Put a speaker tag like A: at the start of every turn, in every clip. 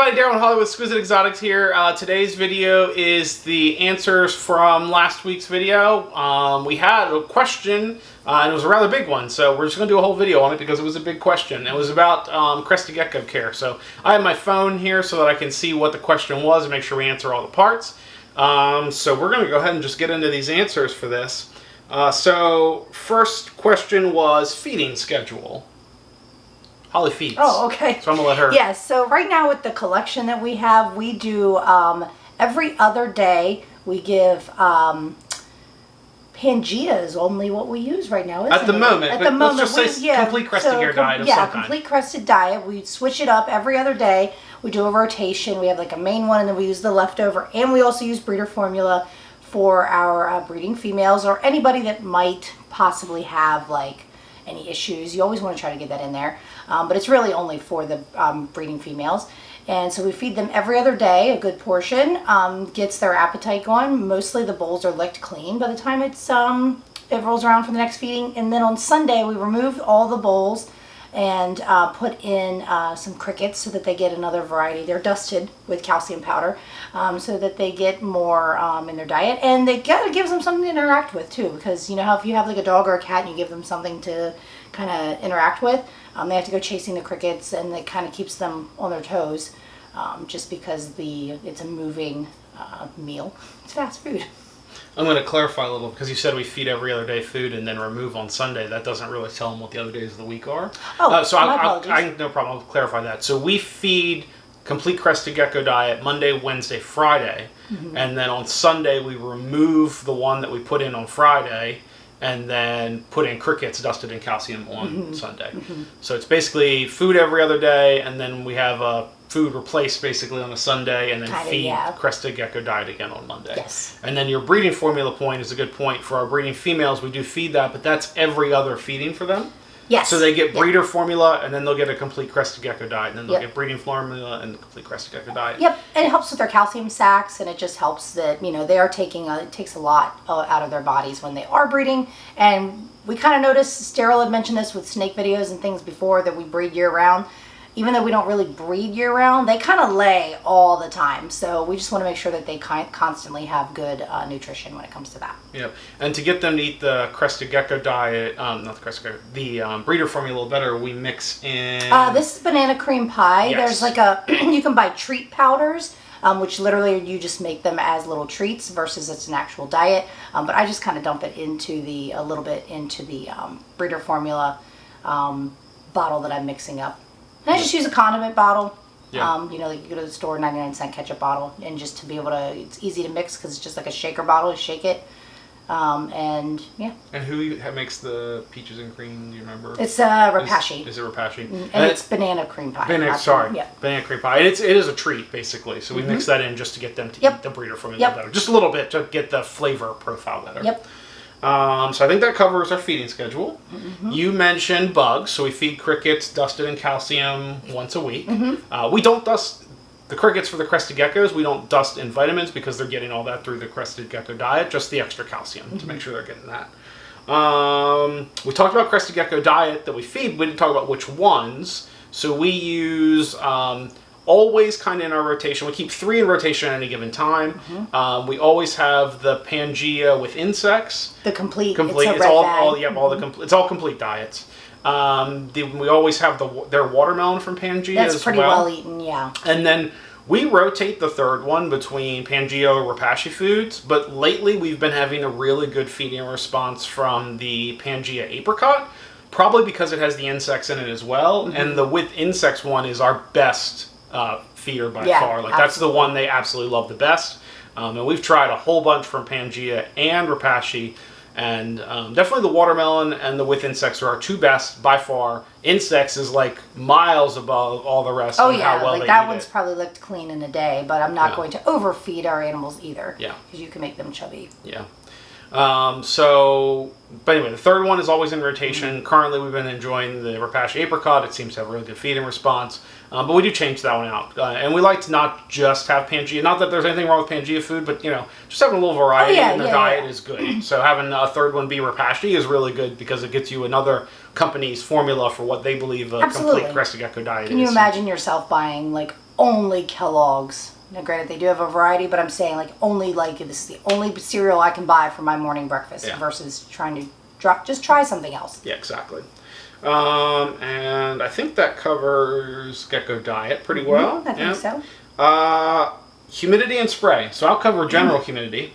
A: everybody, Daryl in Hollywood, Exquisite Exotics here. Today's video is the answers from last week's video. We had a question, and it was a rather big one, so we're just going to do a whole video on it because it was a big question. It was about Crested Gecko care. So I have my phone here so that I can see what the question was and make sure we answer all the parts. So we're going to go ahead and just get into these answers for this. So first question was feeding schedule. Holly feeds.
B: Oh, okay. So
A: I'm going to let her...
B: Yes, so right now with the collection that we have, we do every other day we give Pangea is only what we use right now, isn't it?
A: At the moment. At the moment. Let's just say complete crested diet of some kind.
B: Yeah, complete crested diet. We switch it up every other day. We do a rotation. We have like a main one and then we use the leftover. And we also use breeder formula for our breeding females or anybody that might possibly have like any issues. You always want to try to get that in there. But it's really only for the breeding females. And so we feed them every other day, a good portion, gets their appetite going. Mostly the bowls are licked clean by the time it rolls around for the next feeding. And then on Sunday, we remove all the bowls and put in some crickets so that they get another variety. They're dusted with calcium powder so that they get more in their diet. And they gives them something to interact with too, because you know how if you have like a dog or a cat and you give them something to kind of interact with, they have to go chasing the crickets, and it kind of keeps them on their toes just because it's a moving meal. It's fast food.
A: I'm going to clarify a little because you said we feed every other day food and then remove on Sunday. That doesn't really tell them what the other days of the week are.
B: Oh,
A: so
B: my apologies.
A: no problem. I'll clarify that. So we feed complete Crested Gecko diet Monday, Wednesday, Friday. Mm-hmm. And then on Sunday we remove the one that we put in on Friday and then put in crickets dusted in calcium on Sunday. Mm-hmm. So it's basically food every other day, and then we have a food replaced basically on a Sunday, and then feed Crested Gecko diet again on Monday.
B: Yes.
A: And then your breeding formula point is a good point. For our breeding females, we do feed that, but that's every other feeding for them.
B: Yes.
A: So they get breeder formula, and then they'll get a complete Crested Gecko diet, and then they'll get breeding formula and the complete Crested Gecko diet.
B: Yep, and it helps with their calcium sacs, and it just helps that, you know, they are it takes a lot out of their bodies when they are breeding. And we kind of noticed, Daryl had mentioned this with snake videos and things before, that we breed year-round. Even though we don't really breed year-round, they kind of lay all the time. So we just want to make sure that they constantly have good nutrition when it comes to that.
A: Yep. And to get them to eat the Crested Gecko diet, not the Crested Gecko, the breeder formula a little better, we mix in...
B: this is banana cream pie. Yes. There's like you can buy treat powders, which literally you just make them as little treats versus it's an actual diet. But I just kind of dump it into a little bit into the breeder formula bottle that I'm mixing up. And I just use a condiment bottle. Yeah. You know, like you go to the store, 99-cent ketchup bottle, and just to be able to, it's easy to mix because it's just like a shaker bottle. You shake it, and yeah. And
A: who makes the peaches and cream? Do you remember?
B: It's Rapashi.
A: Is it Rapashi?
B: And it's banana cream pie.
A: Banana cream pie. It is a treat basically. So we mix that in just to get them to eat the breeder formula better, just a little bit to get the flavor profile better.
B: Yep.
A: So I think that covers our feeding schedule. Mm-hmm. You mentioned bugs, so we feed crickets dusted in calcium once a week. Mm-hmm. We don't dust the crickets for the Crested Geckos. We don't dust in vitamins because they're getting all that through the Crested Gecko diet, just the extra calcium to make sure they're getting that. We talked about Crested Gecko diet that we feed. We didn't talk about which ones. So we use... always kind of in our rotation. We keep 3 in rotation at any given time. Mm-hmm. We always have the Pangea with insects.
B: The complete.
A: It's all complete diets. We always have their watermelon from Pangea as well.
B: That's pretty well eaten, yeah.
A: And then we rotate the third one between Pangea and Rapashi foods, but lately we've been having a really good feeding response from the Pangea apricot, probably because it has the insects in it as well. Mm-hmm. And the with insects one is our best feeder by far. Like that's the one they absolutely love the best. And we've tried a whole bunch from Pangea and Rapashi, and definitely the watermelon and the with insects are our 2 best by far. Insects is like miles above all the rest.
B: Oh yeah, how well like that one's probably licked clean in a day, but I'm not going to overfeed our animals either. Yeah, because you can make them chubby.
A: Yeah. But anyway, the third one is always in rotation. Mm-hmm. Currently, we've been enjoying the Rapashi apricot. It seems to have a really good feeding response. But we do change that one out. And we like to not just have Pangea. Not that there's anything wrong with Pangea food, but, you know, just having a little variety in their diet is good. So having a third one be Rapashi is really good because it gets you another company's formula for what they believe a complete Crested Gecko diet is.
B: Can you imagine yourself buying, like, only Kellogg's. Now, granted, they do have a variety, but I'm saying like only like this is the only cereal I can buy for my morning breakfast versus trying to just try something else.
A: Yeah, exactly. And I think that covers Gecko diet pretty well.
B: I think so.
A: Humidity and spray. So I'll cover general humidity.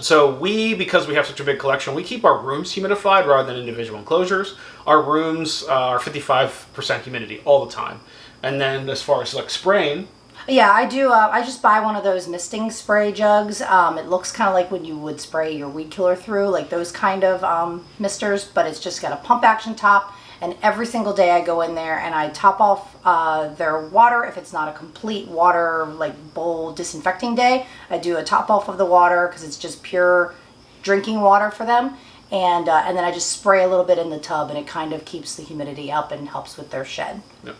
A: So because we have such a big collection, we keep our rooms humidified rather than individual enclosures. Our rooms are 55% humidity all the time. And then as far as like spraying,
B: yeah, I do. I just buy one of those misting spray jugs. It looks kind of like when you would spray your weed killer through, like those kind of misters, but it's just got a pump action top. And every single day I go in there and I top off their water. If it's not a complete water, like bowl disinfecting day, I do a top off of the water because it's just pure drinking water for them. And then I just spray a little bit in the tub and it kind of keeps the humidity up and helps with their shed.
A: Yep.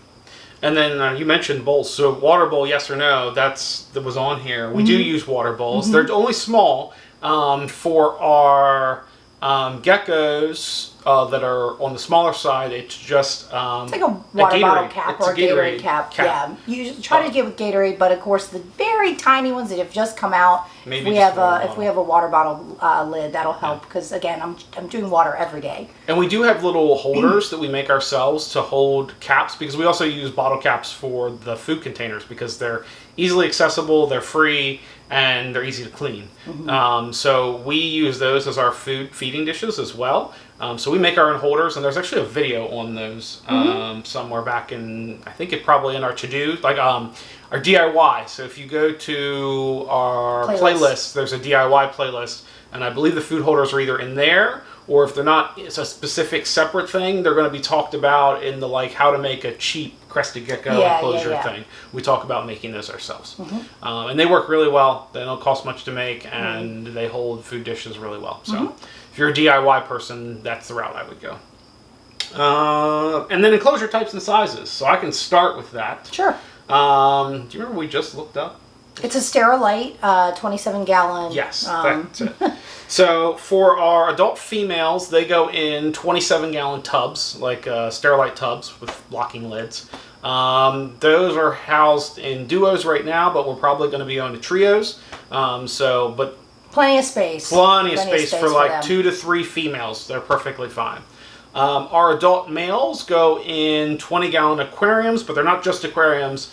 A: And then you mentioned bowls. So water bowl, yes or no, that was on here. We do use water bowls. They're only small for our geckos that are on the smaller side. It's just
B: it's like a water bottle cap or a Gatorade cap. Yeah, you try to get with Gatorade, but of course the very tiny ones that have just come out.
A: Maybe
B: if we have a water bottle lid, that'll help because again, I'm doing water every day.
A: And we do have little holders that we make ourselves to hold caps because we also use bottle caps for the food containers because they're easily accessible, they're free, and they're easy to clean. So we use those as our feeding dishes as well. So we make our own holders, and there's actually a video on those somewhere back in, I think it probably in our to-do, like our DIY. So if you go to our playlist, there's a DIY playlist, and I believe the food holders are either in there, or if they're not, it's a specific separate thing. They're going to be talked about in the like how to make a cheap Crested Gecko enclosure thing. We talk about making those ourselves. And they work really well. They don't cost much to make, and they hold food dishes really well. So if you're a DIY person, that's the route I would go. And then enclosure types and sizes. So I can start with that.
B: Sure.
A: Do you remember we just looked up?
B: It's a Sterilite, 27-gallon.
A: Yes, that's it. So for our adult females, they go in 27-gallon tubs, like Sterilite tubs with locking lids. Those are housed in duos right now, but we're probably going to be going to trios. But
B: plenty of space.
A: Plenty of space for like 2 to 3 females. They're perfectly fine. Our adult males go in 20-gallon aquariums, but they're not just aquariums.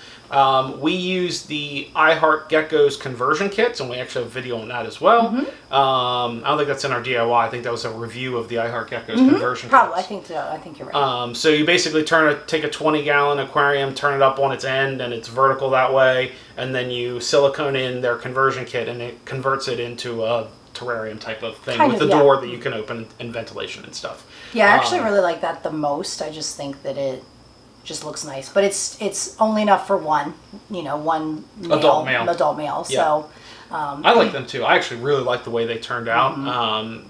A: We use the Geckos conversion kits, and we actually have a video on that as well. I don't think that's in our DIY. I think that was a review of the Geckos conversion
B: Probably,
A: kits.
B: I think so. I think you're right.
A: So you basically take a 20-gallon aquarium, turn it up on its end, and it's vertical that way, and then you silicone in their conversion kit, and it converts it into a terrarium type of thing with the door that you can open and ventilation and stuff.
B: Yeah, I actually really like that the most. I just think that it just looks nice, but it's only enough for one adult male. So
A: I like them too. I actually really like the way they turned out,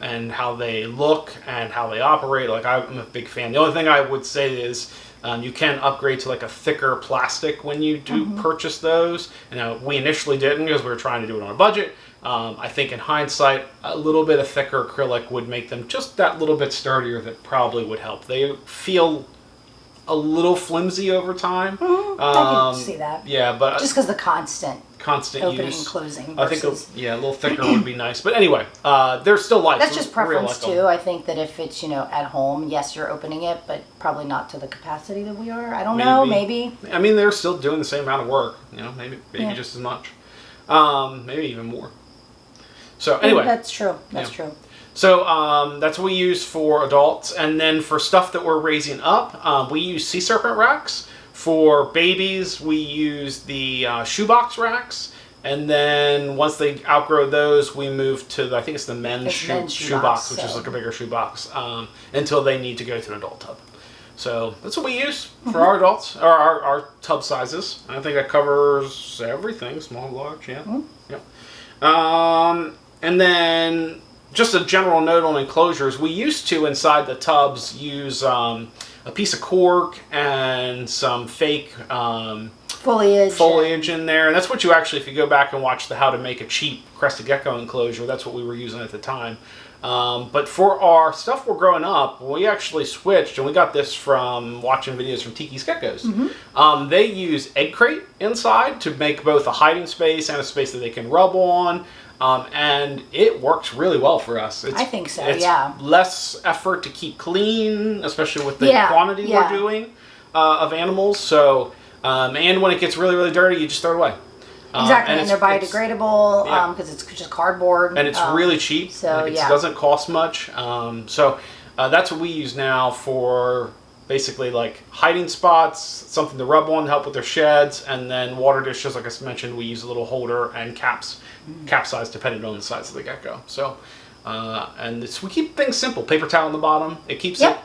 A: and how they look and how they operate. Like I'm a big fan. The only thing I would say is you can upgrade to like a thicker plastic when you do purchase those. And we initially didn't because we were trying to do it on a budget. I think in hindsight, a little bit of thicker acrylic would make them just that little bit sturdier. That probably would help. They feel a little flimsy over time.
B: I can see that.
A: Yeah, but
B: just because the constant opening
A: use.
B: and closing.
A: I think a little thicker would be nice. But anyway, they're still light.
B: That's just preference too. I think that if it's at home, yes, you're opening it, but probably not to the capacity that we are. I don't know. Maybe.
A: I mean, they're still doing the same amount of work. Maybe just as much. Maybe even more. So anyway,
B: that's true. That's true.
A: So that's what we use for adults, and then for stuff that we're raising up, we use sea serpent racks. For babies, we use the shoebox racks, and then once they outgrow those, we move to I think it's the men's shoebox, which is like a bigger shoebox, until they need to go to an adult tub. So that's what we use for our adults, or our tub sizes. I think that covers everything, small, large, and then just a general note on enclosures. We used to, inside the tubs, use a piece of cork and some fake foliage in there. And that's what you actually, if you go back and watch the How to Make a Cheap Crested Gecko Enclosure, that's what we were using at the time. But for our stuff we're growing up, we actually switched, and we got this from watching videos from Tiki's Geckos. They use egg crate inside to make both a hiding space and a space that they can rub on. And it works really well for us.
B: I think so,
A: it's
B: yeah.
A: less effort to keep clean, especially with the quantity we're doing of animals. So, and when it gets really, really dirty, you just throw it away.
B: Exactly, and they're biodegradable because it's just cardboard.
A: And it's really cheap.
B: So,
A: it doesn't cost much. So that's what we use now for basically like hiding spots, something to rub on to help with their sheds, and then water dishes. Like I mentioned, we use a little holder and cap size depending on the size of the gecko. So, and we keep things simple. Paper towel on the bottom. It keeps it,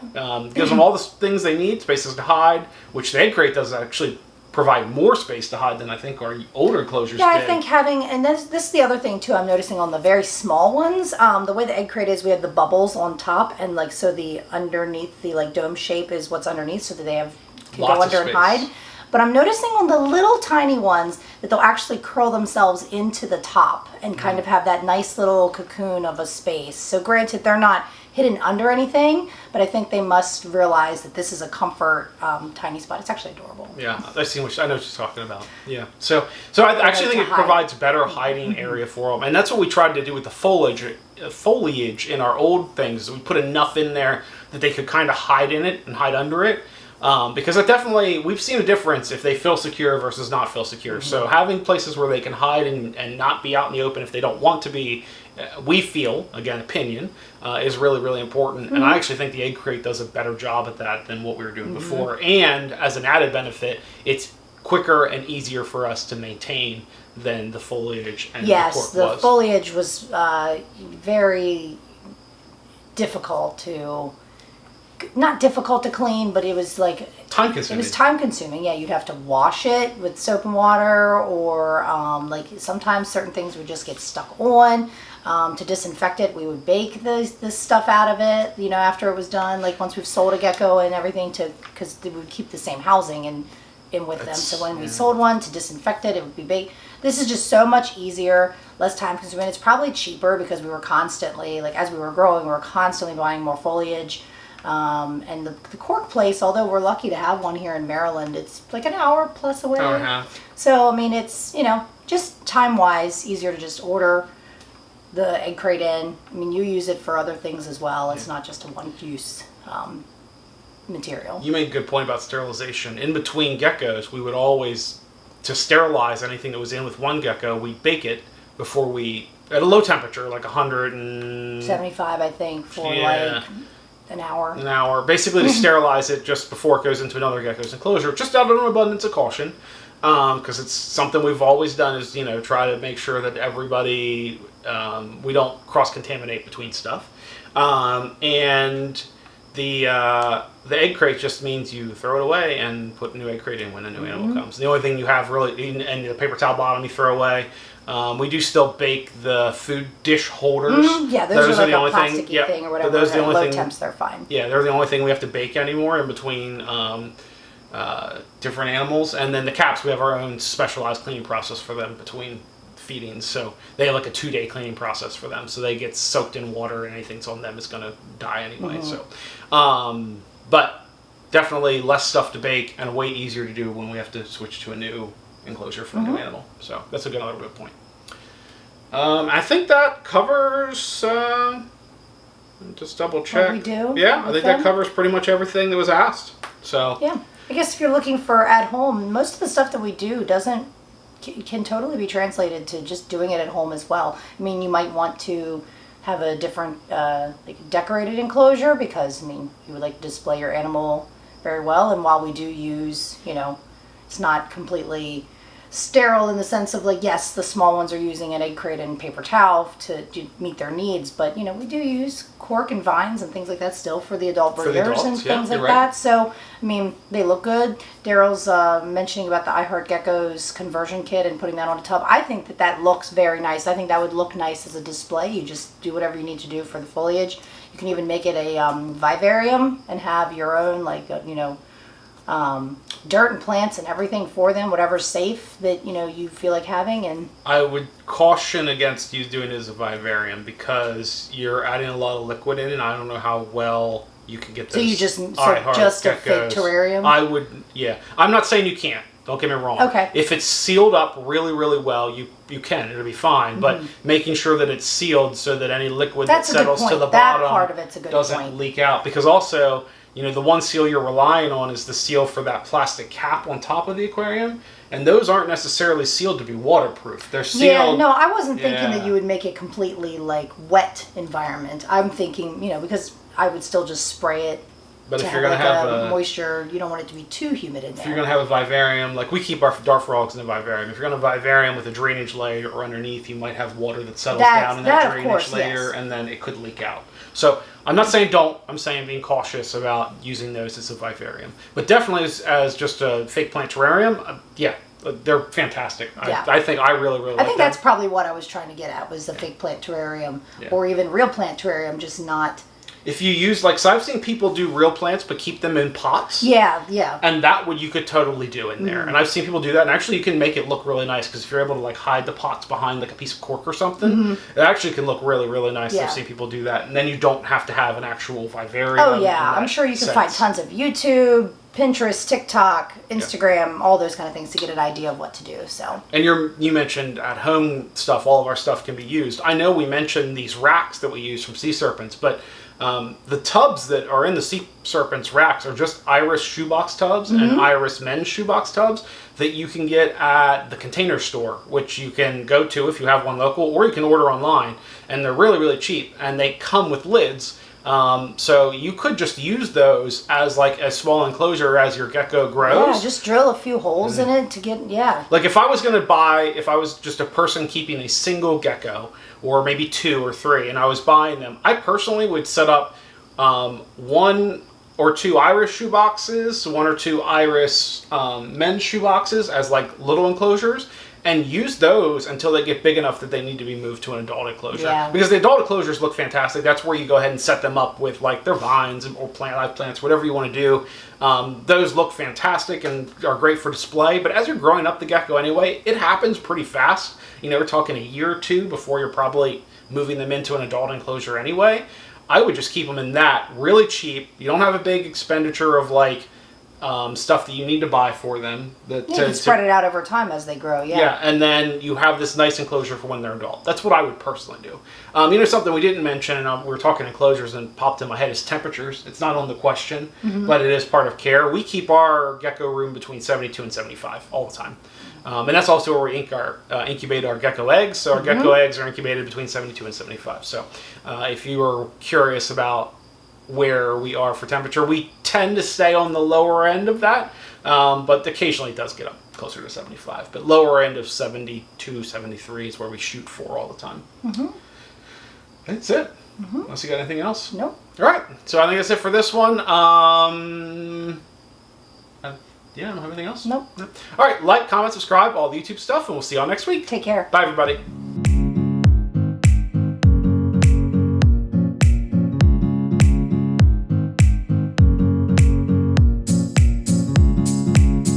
A: gives them all the things they need, spaces to hide, which the egg crate does actually provide more space to hide than I think our older enclosures did.
B: I think having, and this is the other thing too I'm noticing on the very small ones, the way the egg crate is, we have the bubbles on top, and like, so the underneath, the like dome shape is what's underneath, so that they can go under and hide. But I'm noticing on the little tiny ones that they'll actually curl themselves into the top and kind of have that nice little cocoon of a space. So granted, they're not hidden under anything, but I think they must realize that this is a comfort tiny spot. It's actually adorable.
A: Yeah, I know what you're talking about. Yeah, so I actually think it provides better hiding area for them, and that's what we tried to do with the foliage in our old things. We put enough in there that they could kind of hide in it and hide under it. Because we've seen a difference if they feel secure versus not feel secure. So having places where they can hide and not be out in the open if they don't want to be, we feel, again, opinion, is really, really important. And I actually think the egg crate does a better job at that than what we were doing before. And as an added benefit, it's quicker and easier for us to maintain than the foliage and the cork was.
B: Yes, the foliage was very difficult to... Not difficult to clean, but it was like
A: time consuming.
B: It was time consuming. Yeah, you'd have to wash it with soap and water, or like sometimes certain things would just get stuck on. To disinfect it, we would bake this stuff out of it. You know, after it was done, like once we've sold a gecko and everything, because we would keep the same housing in with them. So when we sold one, to disinfect it, it would be baked. This is just so much easier, less time consuming. It's probably cheaper because we were constantly, like as we were growing, we were constantly buying more foliage. And the cork place, although we're lucky to have one here in Maryland, it's like an hour plus away.
A: Hour and a half.
B: So, I mean, it's, just time-wise, easier to just order the egg crate in. I mean, you use it for other things as well. It's not just a one-use material.
A: You made a good point about sterilization. In between geckos, we would always, to sterilize anything that was in with one gecko, we bake it before at a low temperature, like
B: 175, I think, for like... An hour. Basically to sterilize it just before it goes into another gecko's enclosure, just out of an abundance of caution. Because it's something we've always done is, try to make sure that everybody, we don't cross-contaminate between stuff. And the egg crate just means you throw it away and put a new egg crate in when a new animal comes. The only thing you have really, and the paper towel bottom you throw away. We do still bake the food dish holders. Yeah, those are like a plasticky thing or whatever.
A: Those are the only
B: low temps, they're fine.
A: Yeah, they're the only thing we have to bake anymore in between different animals. And then the caps, we have our own specialized cleaning process for them between feedings. So they have like a 2-day cleaning process for them. So they get soaked in water, and anything's on them is going to die anyway. So, but definitely less stuff to bake and way easier to do when we have to switch to a new enclosure for a new animal. So that's another good point. I think that covers, just double check.
B: What we do?
A: Yeah, I think that covers pretty much everything that was asked. So
B: yeah, I guess if you're looking for at home, most of the stuff that we do can totally be translated to just doing it at home as well. I mean, you might want to have a different like decorated enclosure because, I mean, you would like to display your animal very well. And while we do use, it's not completely sterile in the sense of like, yes, the small ones are using an egg crate and paper towel to meet their needs, but we do use cork and vines and things like that still for the adult breeders and things like that. So I mean, they look good. Daryl's mentioning about the I Heart Geckos conversion kit and putting that on a tub. I think that looks very nice. I think that would look nice as a display. You just do whatever you need to do for the foliage. You can even make it a vivarium and have your own like dirt and plants and everything for them, whatever's safe that you feel like having. And
A: I would caution against you doing it as a vivarium because you're adding a lot of liquid in, and I don't know how well you can get those.
B: So you just
A: just
B: a fake terrarium?
A: I would, yeah. I'm not saying you can't. Don't get me wrong.
B: Okay.
A: If it's sealed up really, really well, you can. It'll be fine. But making sure that it's sealed so that any liquid that settles to the bottom
B: that part of it's a good
A: doesn't leak out. Because also, the one seal you're relying on is the seal for that plastic cap on top of the aquarium. And those aren't necessarily sealed to be waterproof. They're sealed.
B: Yeah, no, I wasn't thinking that you would make it completely like wet environment. I'm thinking, because I would still just spray it.
A: But if you're going to have a
B: moisture, you don't want it to be too humid in there.
A: If you're going to have a vivarium, like we keep our dart frogs in a vivarium. If you're going to vivarium with a drainage layer or underneath, you might have water that settles down in that drainage layer, and then it could leak out. So I'm not saying don't. I'm saying being cautious about using those as a vivarium. But definitely as just a fake plant terrarium, they're fantastic.
B: Yeah.
A: I think I really, really like them.
B: I think that's probably what I was trying to get at, was the fake plant terrarium or even real plant terrarium, just not...
A: If you use, so I've seen people do real plants, but keep them in pots.
B: Yeah.
A: And that you could totally do in there. And I've seen people do that. And actually, you can make it look really nice because if you're able to, hide the pots behind, a piece of cork or something, it actually can look really, really nice.
B: Yeah.
A: I've seen people do that. And then you don't have to have an actual vivarium.
B: Oh, yeah. I'm sure you can find tons of YouTube, Pinterest, TikTok, Instagram, all those kind of things to get an idea of what to do. So. And
A: you mentioned at-home stuff. All of our stuff can be used. I know we mentioned these racks that we use from Sea Serpents, but... the tubs that are in the Sea Serpents racks are just Iris shoebox tubs and Iris men's shoebox tubs that you can get at the Container Store, which you can go to if you have one local, or you can order online. And they're really, really cheap, and they come with lids. So you could just use those as a small enclosure as your gecko grows.
B: Yeah, just drill a few holes in it to get,
A: if I was just a person keeping a single gecko, or maybe 2 or 3, and I was buying them, I personally would set up 1 or 2 Iris shoeboxes, 1 or 2 Iris men's shoeboxes as little enclosures, and use those until they get big enough that they need to be moved to an adult enclosure.
B: Yeah.
A: Because the adult enclosures look fantastic. That's where you go ahead and set them up with their vines or live plants, whatever you want to do. Those look fantastic and are great for display. But as you're growing up the gecko anyway, it happens pretty fast. We're talking a year or 2 before you're probably moving them into an adult enclosure anyway. I would just keep them in that, really cheap. You don't have a big expenditure of stuff that you need to buy for them.
B: You can spread it out over time as they grow,
A: Yeah, and then you have this nice enclosure for when they're adult. That's what I would personally do. Something we didn't mention, and we were talking enclosures and popped in my head, is temperatures. It's not on the question, but it is part of care. We keep our gecko room between 72 and 75 all the time. And that's also where we incubate our gecko eggs. So our gecko eggs are incubated between 72 and 75. So if you are curious about where we are for temperature, we tend to stay on the lower end of that, but occasionally it does get up closer to 75. But lower end of 72, 73 is where we shoot for all the time. That's it. Unless you got anything else?
B: Nope.
A: All right. So I think that's it for this one. Yeah, I don't have anything else?
B: Nope.
A: All right. Like, comment, subscribe, all the YouTube stuff, and we'll see y'all next week.
B: Take care.
A: Bye, everybody.